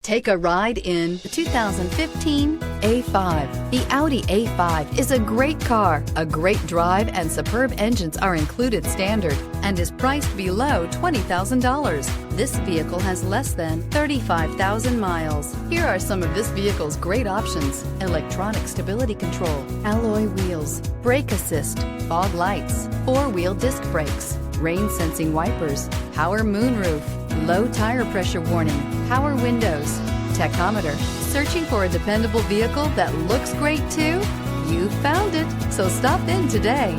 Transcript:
Take a ride in the 2015 A5. The Audi A5 is a great car. A great drive and superb engines are included standard and is priced below $20,000. This vehicle has less than 35,000 miles. Here are some of this vehicle's great options: electronic stability control, alloy wheels, brake assist, fog lights, four-wheel disc brakes, rain sensing wipers, power moonroof, low tire pressure warning, power windows, tachometer. Searching for a dependable vehicle that looks great too? You found it, so stop in today.